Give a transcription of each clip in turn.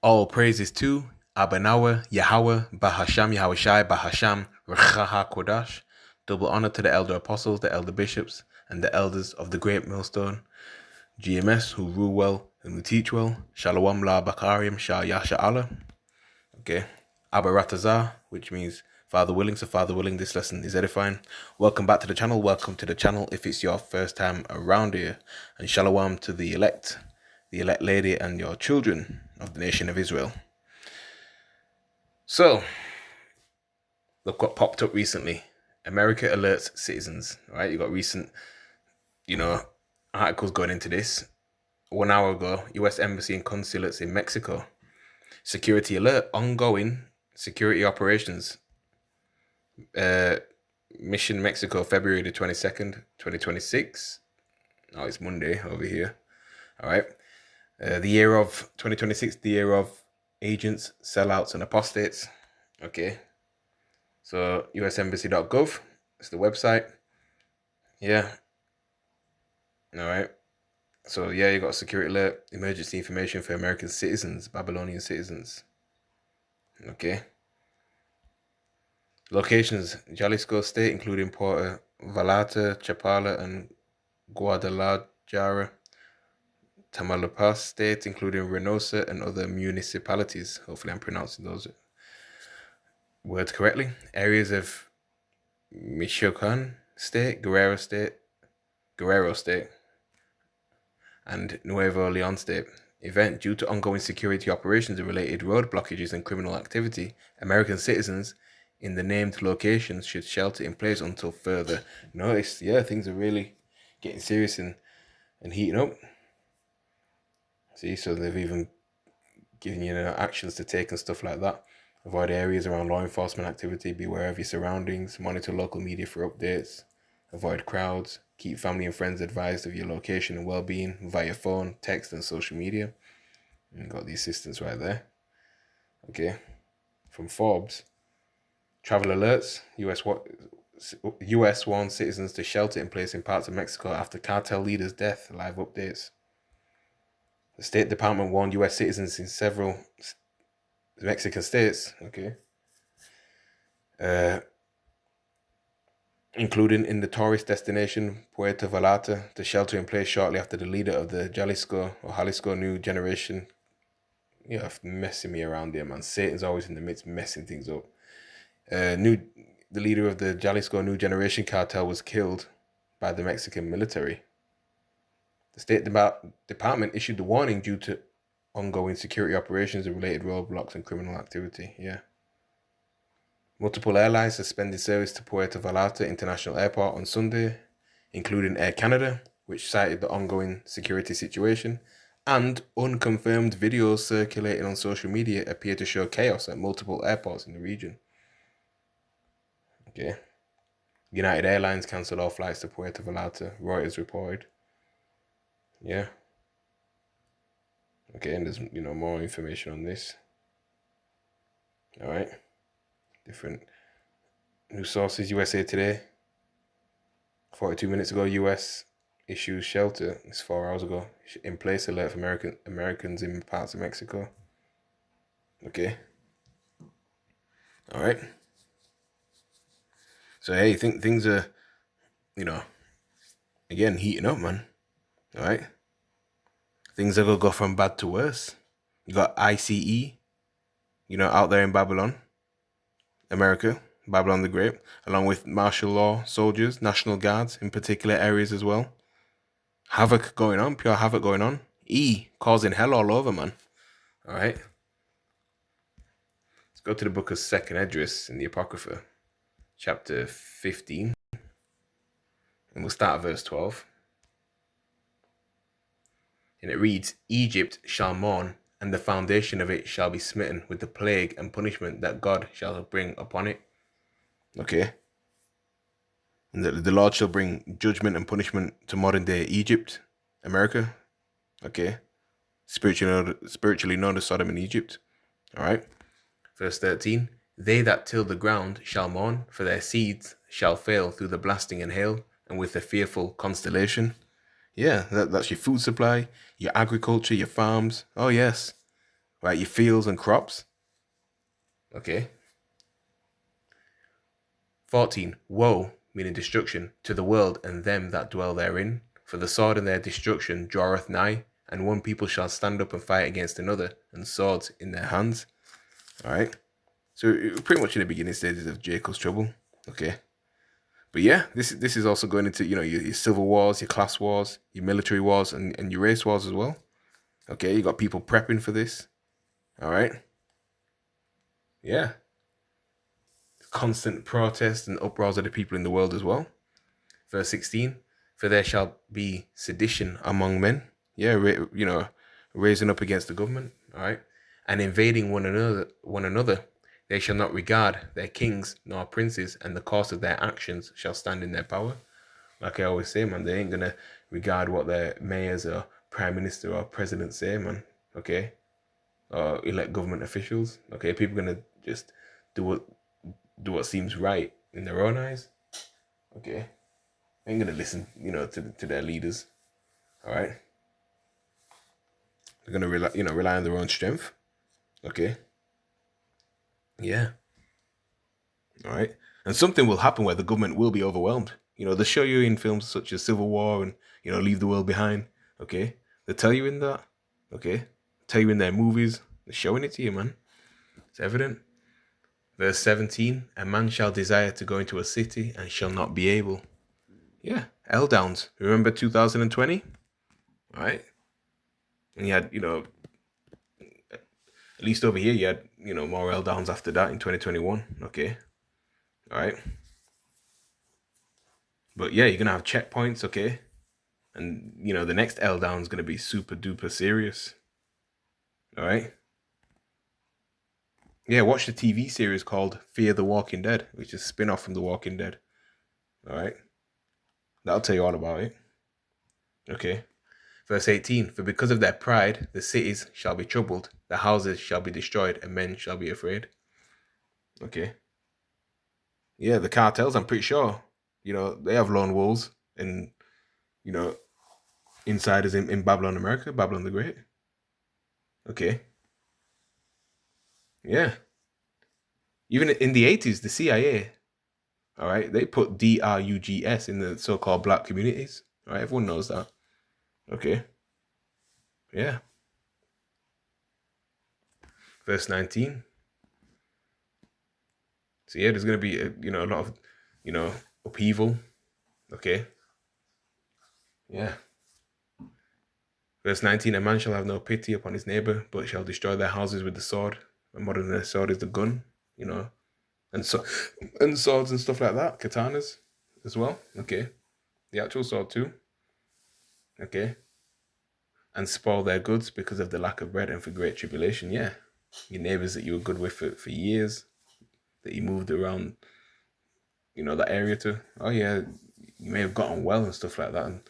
All praises to Abanawa, Yahweh, Bahasham, Yahushai, Bahasham, Rechaha Kodash. Double honor to the elder apostles, the elder bishops, and the elders of the great millstone. GMS, who rule well and who teach well. Shalom la Bakarim, Shah Yasha Allah. Okay. Abaratazah, which means Father willing. So Father willing, this lesson is edifying. Welcome back to the channel. Welcome to the channel if it's your first time around here. And shalom to the elect lady, and your children of the nation of Israel. So, look what popped up recently. America alerts citizens, right? You got recent, articles going into this. 1 hour ago, U.S. Embassy and consulates in Mexico. Security alert, ongoing security operations. Mission Mexico, February the 22nd, 2026. Oh, it's Monday over here. All right. The year of 2026, the year of agents, sellouts, and apostates. Okay. So usembassy.gov, it's the website. Yeah. All right. So yeah, you got a security alert, emergency information for American citizens, Babylonian citizens. Okay. Locations: Jalisco State, including Puerto Vallarta, Chapala, and Guadalajara. Tamaulipas State, including Reynosa and other municipalities. Hopefully I'm pronouncing those words correctly. Areas of Michoacan State, Guerrero State, and Nuevo Leon State. Event: due to ongoing security operations and related road blockages and criminal activity, American citizens in the named locations should shelter in place until further notice. Yeah, things are really getting serious and heating up. See, so they've even given you actions to take and stuff like that. Avoid areas around law enforcement activity. Be aware of your surroundings. Monitor local media for updates. Avoid crowds. Keep family and friends advised of your location and well-being via phone, text, and social media. And got the assistance right there. Okay. From Forbes. Travel alerts. U.S. warns citizens to shelter in place in parts of Mexico after cartel leader's death. Live updates. The State Department warned U.S. citizens in several Mexican states, okay, including in the tourist destination Puerto Vallarta, to shelter in place shortly after the leader of the Jalisco New Generation. You're messing me around there, man. Satan's always in the midst, messing things up. The leader of the Jalisco New Generation cartel was killed by the Mexican military. The State Department issued the warning due to ongoing security operations and related roadblocks and criminal activity. Yeah. Multiple airlines suspended service to Puerto Vallarta International Airport on Sunday, including Air Canada, which cited the ongoing security situation, and unconfirmed videos circulating on social media appear to show chaos at multiple airports in the region. Okay. United Airlines cancelled all flights to Puerto Vallarta, Reuters reported. Yeah. Okay, and there's more information on this. All right. Different news sources. USA Today. 42 minutes ago, U.S. issues shelter. It's 4 hours ago. In place alert for Americans in parts of Mexico. Okay. All right. So hey, things are, again heating up, man. All right. Things are gonna go from bad to worse. You got ICE, out there in Babylon, America, Babylon the Great, along with martial law soldiers, National Guards in particular areas as well. Havoc going on, pure havoc going on. Causing hell all over, man. All right. Let's go to the book of 2nd Esdras in the Apocrypha, chapter 15. And we'll start at verse 12. And it reads, Egypt shall mourn, and the foundation of it shall be smitten with the plague and punishment that God shall bring upon it. Okay. And the Lord shall bring judgment and punishment to modern day Egypt, America. Okay. Spiritually known as Sodom and Egypt. All right. Verse 13. They that till the ground shall mourn, for their seeds shall fail through the blasting and hail, and with the fearful constellation. Yeah, that's your food supply, your agriculture, your farms. Oh, yes. right? Your fields and crops. Okay. 14. Woe, meaning destruction, to the world and them that dwell therein. For the sword and their destruction draweth nigh, and one people shall stand up and fight against another, and swords in their hands. All right. So pretty much in the beginning stages of Jacob's trouble. Okay. But yeah, this is also going into, your civil wars, your class wars, your military wars, and your race wars as well. Okay, you got people prepping for this. All right. Yeah. Constant protests and uproars of the people in the world as well. Verse 16, for there shall be sedition among men. Yeah, raising up against the government. All right. And invading one another. They shall not regard their kings nor princes, and the course of their actions shall stand in their power. Like I always say, man, they ain't gonna regard what their mayors or prime minister or president say, man. Okay, or elect government officials. Okay, people gonna just do what seems right in their own eyes. Okay, they ain't gonna listen, to their leaders. All right, they're gonna rely on their own strength. Okay. Yeah. All right. And something will happen where the government will be overwhelmed. They show you in films such as Civil War and, Leave the World Behind. Okay. They tell you in that. Okay. Tell you in their movies. They're showing it to you, man. It's evident. Verse 17, a man shall desire to go into a city and shall not be able. Yeah. L-Downs. Remember 2020? All right. And you had, at least over here, you had, more L-Downs after that in 2021. Okay. All right. But yeah, you're going to have checkpoints, okay? And, the next L-Down is going to be super duper serious. All right? Yeah, watch the TV series called Fear the Walking Dead, which is a spin-off from The Walking Dead. All right? That'll tell you all about it. Okay. Verse 18, for because of their pride, the cities shall be troubled, the houses shall be destroyed, and men shall be afraid. Okay. Yeah, the cartels, I'm pretty sure, they have lone wolves and, insiders in Babylon, America, Babylon the Great. Okay. Yeah. Even in the 80s, the CIA, all right, they put drugs in the so-called black communities. All right, everyone knows that. Okay. Yeah. Verse 19. So yeah, there's going to be, a lot of, upheaval. Okay. Yeah. Verse 19, a man shall have no pity upon his neighbor, but shall destroy their houses with the sword. And more than the sword is the gun, and swords and stuff like that, katanas as well. Okay. The actual sword too. Okay. And spoil their goods because of the lack of bread and for great tribulation. Yeah. Your neighbors that you were good with for years, that you moved around, that area to. Oh yeah, you may have gotten well and stuff like that, and,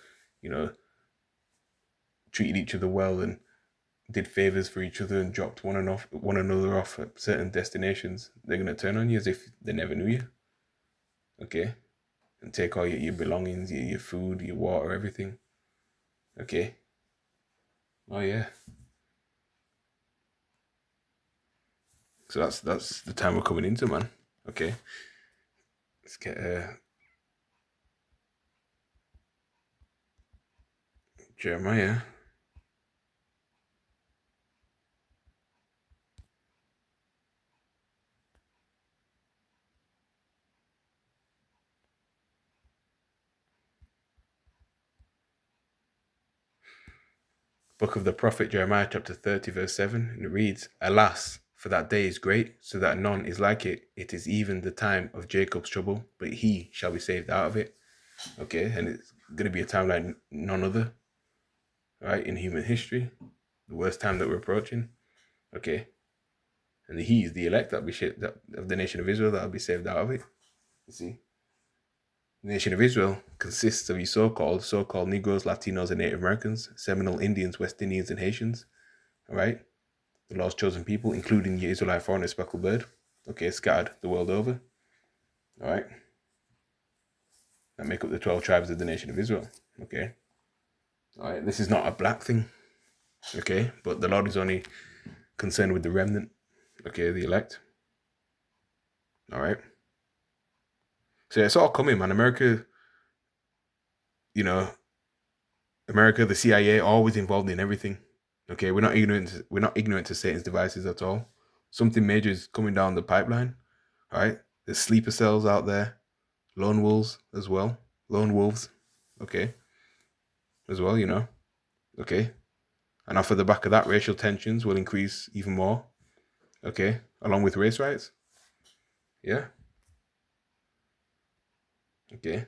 treated each other well and did favors for each other and dropped one another off at certain destinations. They're going to turn on you as if they never knew you. Okay. And take all your belongings, your food, your water, everything. Okay. Oh yeah. So that's the time we're coming into, man. Okay. Let's get Jeremiah. Book of the prophet Jeremiah, chapter 30, verse 7, and it reads, alas, for that day is great, so that none is like it. It is even the time of Jacob's trouble, but he shall be saved out of it. Okay, and it's going to be a time like none other, right, in human history. The worst time that we're approaching. Okay. And he is the elect of the nation of Israel that will be saved out of it. You see? The nation of Israel consists of your so-called Negroes, Latinos, and Native Americans, Seminole Indians, West Indians, and Haitians. All right? The Lord's chosen people, including your Israelite foreigner speckled bird. Okay, scattered the world over. All right? That make up the 12 tribes of the nation of Israel. Okay? All right? This is not a black thing. Okay? But the Lord is only concerned with the remnant, okay, the elect. All right. So it's all coming, man. America, you know, America, the CIA, always involved in everything. Okay, we're not ignorant. We're not ignorant to Satan's devices at all. Something major is coming down the pipeline. All right. There's sleeper cells out there, lone wolves as well. Lone wolves, okay, as well. Okay. And off of the back of that, racial tensions will increase even more. Okay, along with race riots. Yeah. Okay.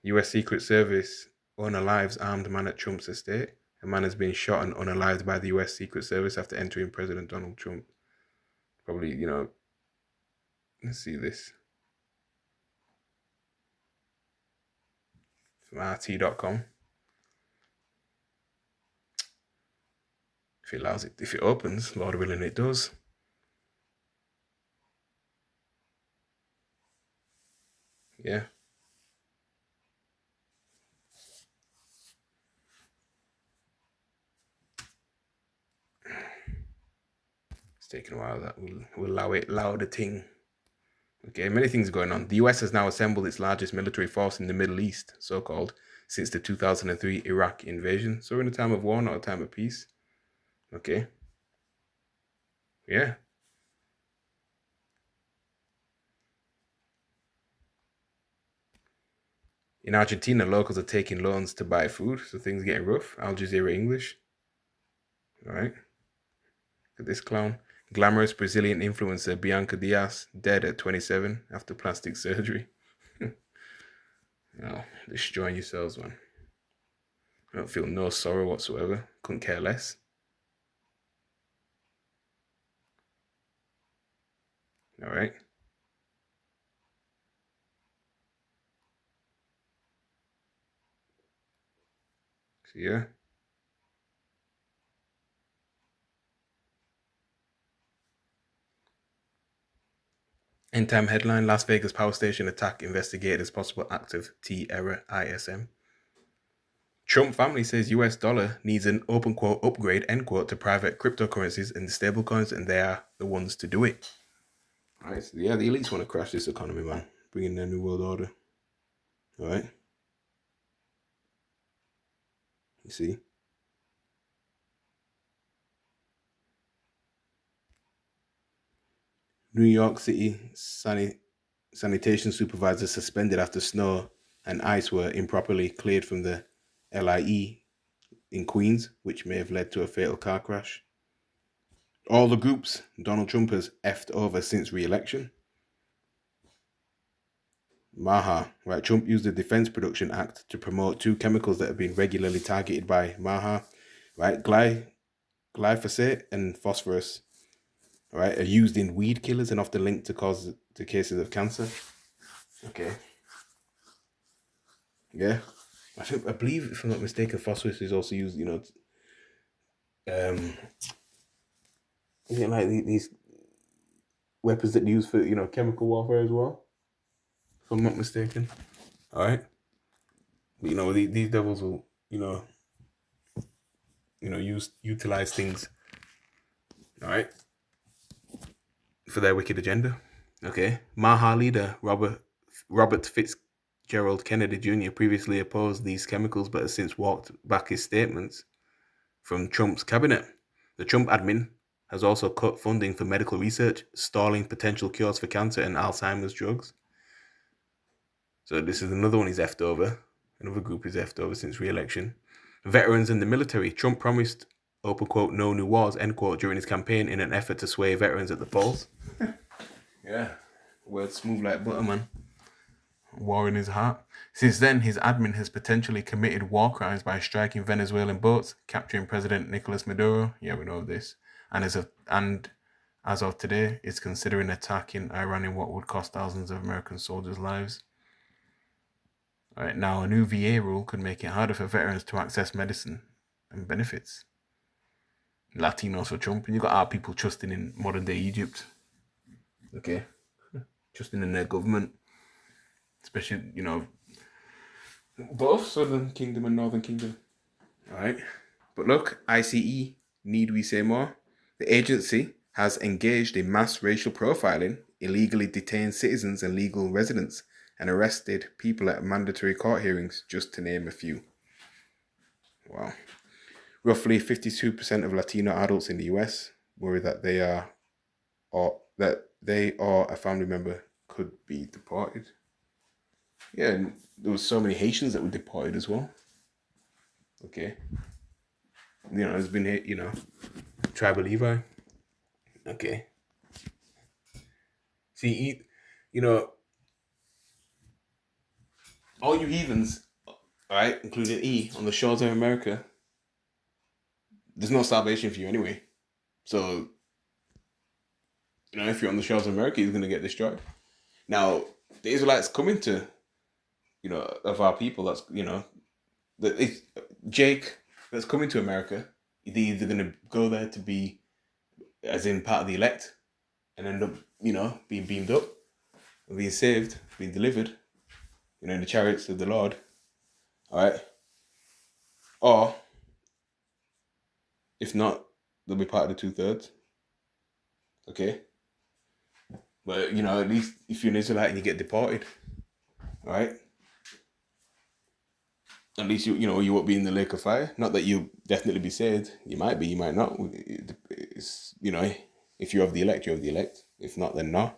U.S. Secret Service unalives armed man at Trump's estate. A man has been shot and unalived by the U.S. Secret Service after entering President Donald Trump. Probably, let's see this. From RT.com. If it allows it, if it opens, Lord willing, it does. Yeah. It's taking a while. That will allow the thing. Okay, many things going on. The US has now assembled its largest military force in the Middle East, so-called, since the 2003 Iraq invasion. So we're in a time of war, not a time of peace. Okay. Yeah. In Argentina, locals are taking loans to buy food, so things are getting rough. Al Jazeera English. All right. Look at this clown. Glamorous Brazilian influencer Bianca Diaz dead at 27 after plastic surgery. Oh, destroying yourselves, man. I don't feel no sorrow whatsoever. Couldn't care less. All right. So, yeah. End time headline: Las Vegas power station attack investigated as possible act of T-error ISM. Trump family says US dollar needs an open quote upgrade end quote to private cryptocurrencies and stablecoins, and they are the ones to do it. All right, so yeah, the elites want to crash this economy, man. Bring in their new world order. All right. You see? New York City sanitation supervisor suspended after snow and ice were improperly cleared from the LIE in Queens, which may have led to a fatal car crash. All the groups Donald Trump has effed over since re-election. MAHA, right? Trump used the Defense Production Act to promote two chemicals that have been regularly targeted by MAHA, right? Glyphosate and phosphorus, right, are used in weed killers and often linked to cases of cancer. Okay. Yeah. I believe, if I'm not mistaken, phosphorus is also used, like these weapons that they use for, chemical warfare as well, if I'm not mistaken. All right. But, these devils will, utilize things, all right, for their wicked agenda. Okay. MAHA leader Robert Fitzgerald Kennedy Jr. previously opposed these chemicals, but has since walked back his statements from Trump's cabinet. The Trump admin has also cut funding for medical research, stalling potential cures for cancer and Alzheimer's drugs. So this is another one he's effed over. Another group he's effed over since re-election. Veterans and the military. Trump promised, open quote, no new wars, end quote, during his campaign in an effort to sway veterans at the polls. Yeah. Words smooth like butter, man. War in his heart. Since then, his admin has potentially committed war crimes by striking Venezuelan boats, capturing President Nicolas Maduro. Yeah, we know this. And as of today, is considering attacking Iran in what would cost thousands of American soldiers' lives. All right, now a new VA rule could make it harder for veterans to access medicine and benefits. Latinos for Trump, and you got our people trusting in modern day Egypt. Okay, trusting in their government, especially both Southern Kingdom and Northern Kingdom. All right, but look, ICE Need we say more? The agency has engaged in mass racial profiling, illegally detained citizens and legal residents, and arrested people at mandatory court hearings, just to name a few. Wow. Roughly 52% of Latino adults in the US worry that they or a family member could be deported. Yeah, and there was so many Haitians that were deported as well. Okay. There's been, tribal Levi. Okay. See, all you heathens, right, including E, on the shores of America, there's no salvation for you anyway. So, if you're on the shores of America, you're going to get destroyed. Now, the Israelites coming to, of our people, that's, Jake that's coming to America, they're either going to go there to be, as in part of the elect, and end up, being beamed up, being saved, being delivered, in the chariots of the Lord, all right? Or, if not, they'll be part of the 2/3, okay? But, at least if you're an Israelite and you get deported, all right? At least you won't be in the lake of fire. Not that you'll definitely be saved. You might be, you might not. It's, if you're of the elect, you're of the elect. If not, then no.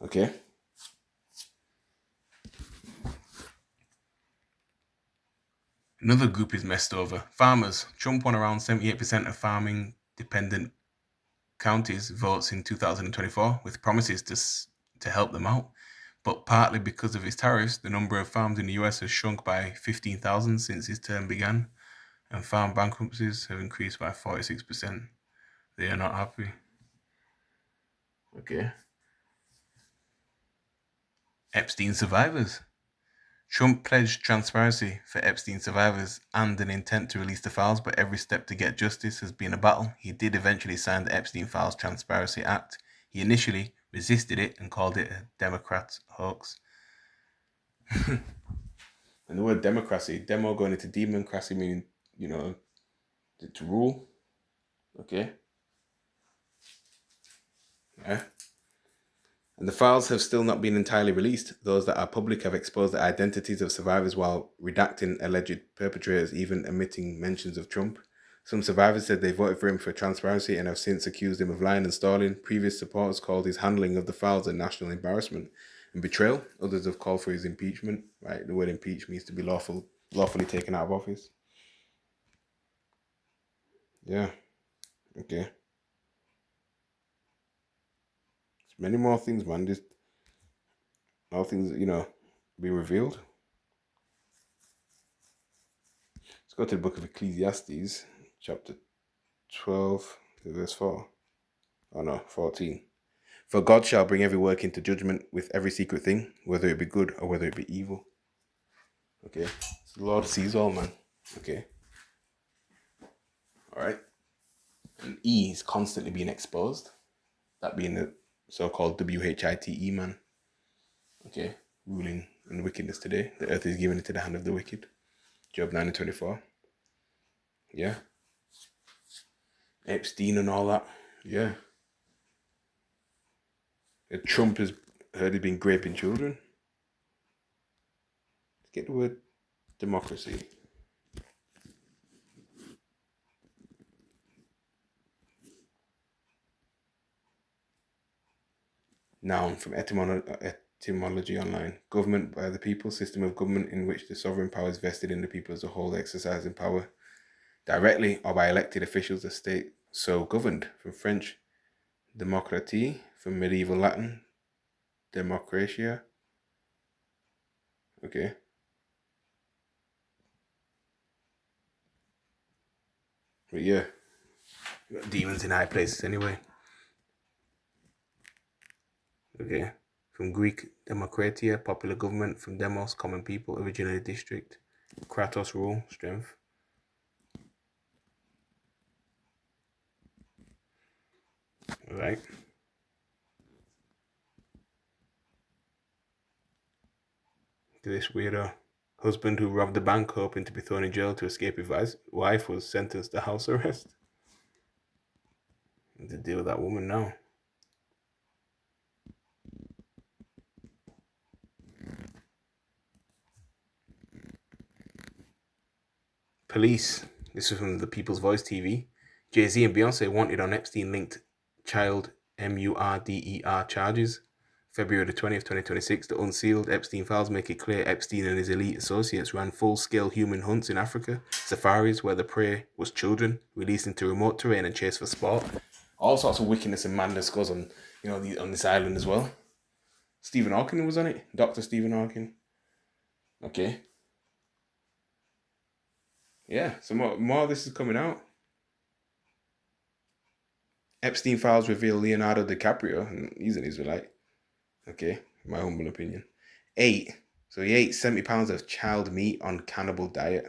Okay. Another group is messed over. Farmers. Trump won around 78% of farming dependent counties votes in 2024 with promises to help them out. But partly because of his tariffs, the number of farms in the US has shrunk by 15,000 since his term began, and farm bankruptcies have increased by 46%. They are not happy. Okay. Epstein survivors. Trump pledged transparency for Epstein survivors and an intent to release the files, but every step to get justice has been a battle. He did eventually sign the Epstein Files Transparency Act. He initially resisted it and called it a Democrat hoax. And the word democracy, demo going into democracy, meaning, to rule. Okay. Yeah. And the files have still not been entirely released. Those that are public have exposed the identities of survivors while redacting alleged perpetrators, even omitting mentions of Trump. Some survivors said they voted for him for transparency and have since accused him of lying and stalling. Previous supporters called his handling of the files a national embarrassment and betrayal. Others have called for his impeachment. Right, the word impeach means to be lawfully taken out of office. Yeah. Okay. Many more things, man. Just all things, being revealed. Let's go to the book of Ecclesiastes, chapter 12, verse 4. Oh no, 14. For God shall bring every work into judgment with every secret thing, whether it be good or whether it be evil. Okay. So the Lord sees all, man. Okay. All right. And E is constantly being exposed. That being the so-called WHITE man. Okay. Ruling in wickedness today. The earth is given into the hand of the wicked. Job 9:24. Yeah. Epstein and all that. Yeah. Trump has heard he's been raping children. Let's get the word democracy. Noun from etymology online. Government by the people, system of government in which the sovereign power is vested in the people as a whole, exercising power directly or by elected officials of state so governed. From French, démocratie, from medieval Latin, democratia. Okay. But yeah, you got demons in high places anyway. Okay. From Greek, demokratia, popular government. From demos, common people, originally district. Kratos, rule, strength. All right. This weirdo. Husband who robbed the bank hoping to be thrown in jail to escape his wife was sentenced to house arrest. to deal with that woman now. Police. This is from the People's Voice TV. Jay-Z and Beyonce wanted on Epstein-linked child murder charges. February the 20th, 2026, the unsealed Epstein files make it clear Epstein and his elite associates ran full-scale human hunts in Africa, safaris where the prey was children, released into remote terrain and chased for sport. All sorts of wickedness and madness goes on, on this island as well. Stephen Hawking was on it, Dr. Stephen Hawking. Okay. Yeah, so more of this is coming out. Epstein files reveal Leonardo DiCaprio, and he's an Israelite. Okay, my humble opinion. 8. So he ate 70 pounds of child meat on cannibal diet.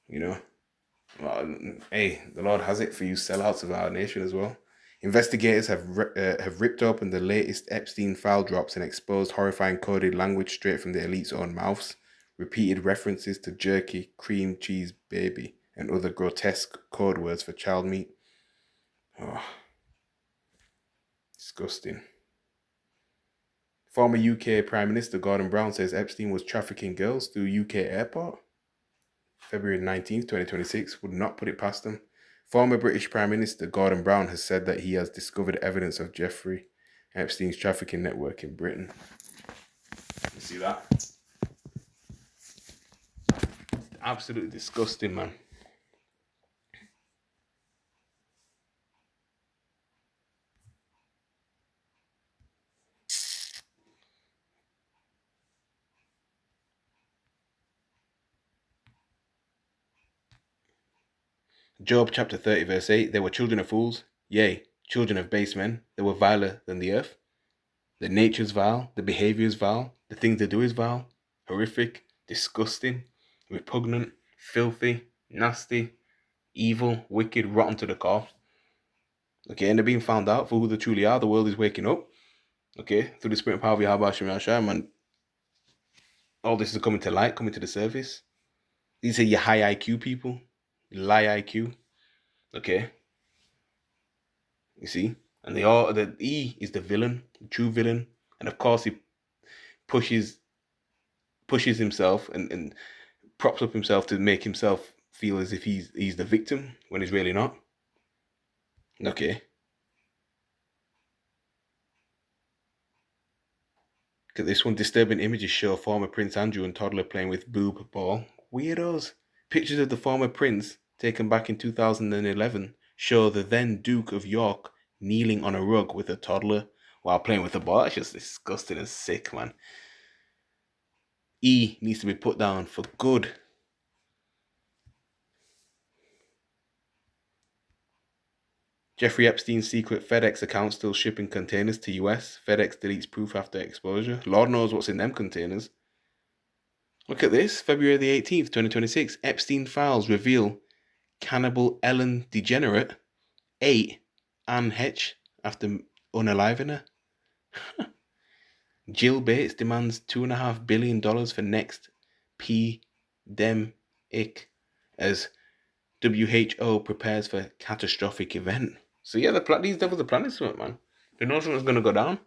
Well, hey, the Lord has it for you sellouts of our nation as well. Investigators have ripped open the latest Epstein file drops and exposed horrifying coded language straight from the elite's own mouths. Repeated references to jerky, cream cheese, baby, and other grotesque code words for child meat. Oh, disgusting. Former UK Prime Minister Gordon Brown says Epstein was trafficking girls through UK airport. February 19th, 2026, would not put it past him. Former British Prime Minister Gordon Brown has said that he has discovered evidence of Jeffrey Epstein's trafficking network in Britain. You see that? Absolutely disgusting, man. Job chapter 30 verse 8, they were children of fools, yea, children of base men, they were viler than the earth. The nature's vile, the behavior is vile, the thing to do is vile, horrific, disgusting, repugnant, filthy, nasty, evil, wicked, rotten to the core. Okay, and they're being found out for who they truly are. The world is waking up. Okay, through the spirit and power of Yahweh Hashem Yahshua, man. All this is coming to light, coming to the surface. These are your high IQ people, lie IQ. Okay, you see, and the E is the villain, the true villain, and of course he pushes himself and props up himself to make himself feel as if he's the victim when he's really not. Okay. Look at this one. Disturbing images show former Prince Andrew and toddler playing with boob ball. Weirdos. Pictures of the former prince, taken back in 2011, show the then Duke of York kneeling on a rug with a toddler while playing with the ball. That's just disgusting and sick, man. E needs to be put down for good. Jeffrey Epstein's secret FedEx account still shipping containers to US. FedEx deletes proof after exposure. Lord knows what's in them containers. Look at this. February the 18th, 2026. Epstein files reveal cannibal Ellen DeGenerate ate Anne Hetch after unaliving her. Jill Bates demands $2.5 billion for next pandemic as WHO prepares for catastrophic event. So yeah, these devils are planning something, man. They know something's gonna go down.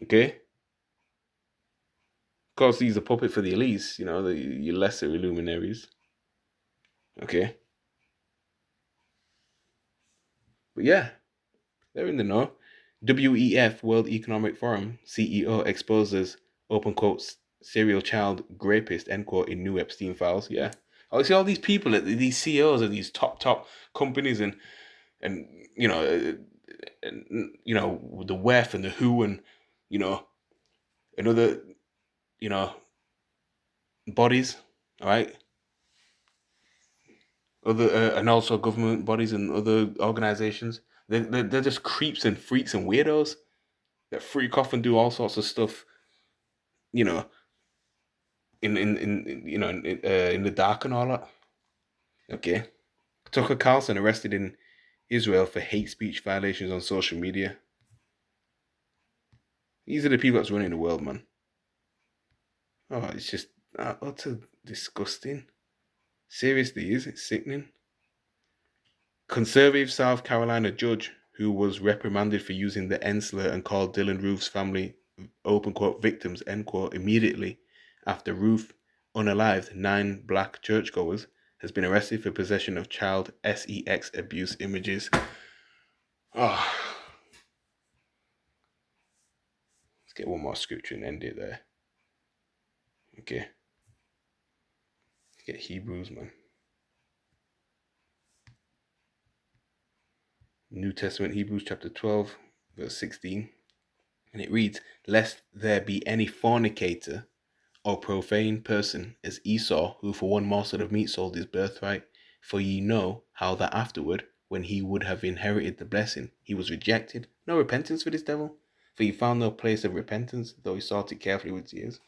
Okay. Of course, he's a puppet for the elites, your lesser illuminaries. Okay. But yeah, they're in the know. WEF, World Economic Forum, CEO exposes, open quotes, serial child rapist, end quote, in new Epstein files. Yeah. I see all these people, these CEOs of these top companies and the WEF and the WHO and, and other, bodies, all right? And also government bodies and other organizations. They're just creeps and freaks and weirdos that freak off and do all sorts of stuff, in the dark and all that. Okay. Tucker Carlson arrested in Israel for hate speech violations on social media. These are the people that's running the world, man. Oh, it's just utter disgusting. Seriously, is it sickening? Conservative South Carolina judge who was reprimanded for using the N slur and called Dylann Roof's family, open quote, victims, end quote, immediately after Roof unalived 9 black churchgoers, has been arrested for possession of child sex abuse images. Oh. Let's get one more scripture and end it there. Okay. Let's get Hebrews, man. New Testament, Hebrews chapter 12, verse 16. And it reads, "Lest there be any fornicator or profane person as Esau, who for one morsel of meat sold his birthright. For ye know how that afterward, when he would have inherited the blessing, he was rejected. No repentance for this devil. For he found no place of repentance, though he sought it carefully with tears."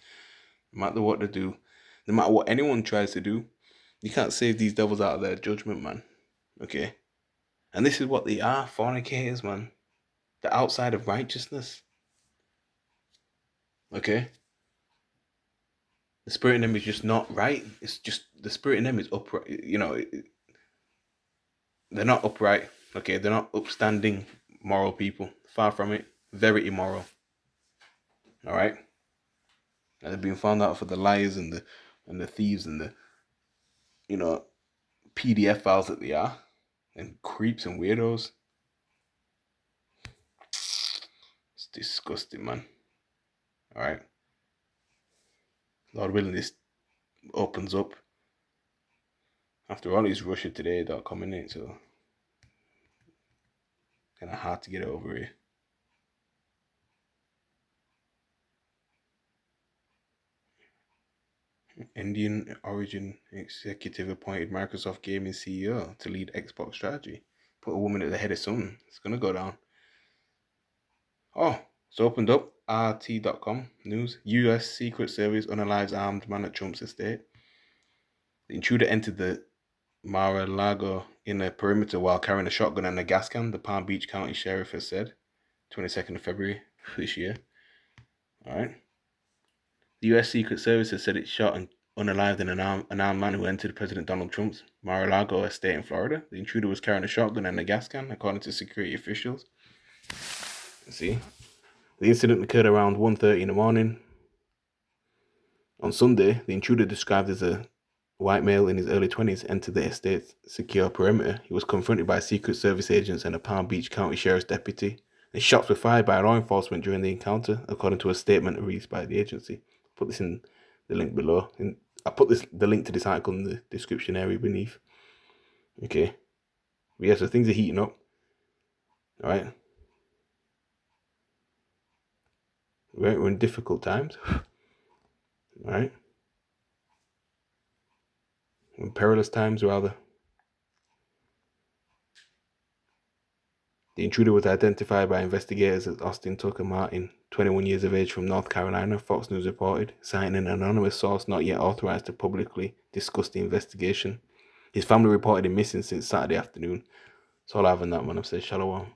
No matter what they do, no matter what anyone tries to do, you can't save these devils out of their judgment, man. Okay? And this is what they are, fornicators, man. They're outside of righteousness. Okay? The spirit in them is just not right. It's just, the spirit in them is upright. You know, they're not upright. Okay? They're not upstanding, moral people. Far from it. Very immoral. Alright? And they've been found out for the liars and the thieves and the, you know, PDF files that they are. And creeps and weirdos. It's disgusting, man. Alright. Lord willing, this opens up. After all, it's RussiaToday.com, in it, so kind of hard to get over here. Indian origin executive appointed Microsoft gaming CEO to lead Xbox strategy. Put a woman at the head of something. It's gonna go down. Oh, it's opened up. RT.com news. US Secret Service unalives armed man at Trump's estate. The intruder entered the Mar-a-Lago in a perimeter while carrying a shotgun and a gas can, the Palm Beach County Sheriff has said. 22nd of February this year. Alright. The US Secret Service has said it shot and unalived an unarmed man who entered President Donald Trump's Mar-a-Lago estate in Florida. The intruder was carrying a shotgun and a gas can, according to security officials. See? The incident occurred around 1:30 in the morning. On Sunday, the intruder, described as a white male in his early 20s, entered the estate's secure perimeter. He was confronted by Secret Service agents and a Palm Beach County Sheriff's deputy. And shots were fired by law enforcement during the encounter, according to a statement released by the agency. Put this in the link below. I put the link to this article in the description area beneath. Okay. But yeah, so things are heating up. Alright. We're in difficult times. Alright. In perilous times, rather. The intruder was identified by investigators as Austin Tucker Martin, 21 years of age, from North Carolina, Fox News reported, citing an anonymous source not yet authorized to publicly discuss the investigation. His family reported him missing since Saturday afternoon. That's all I have on that one. I've said shalom.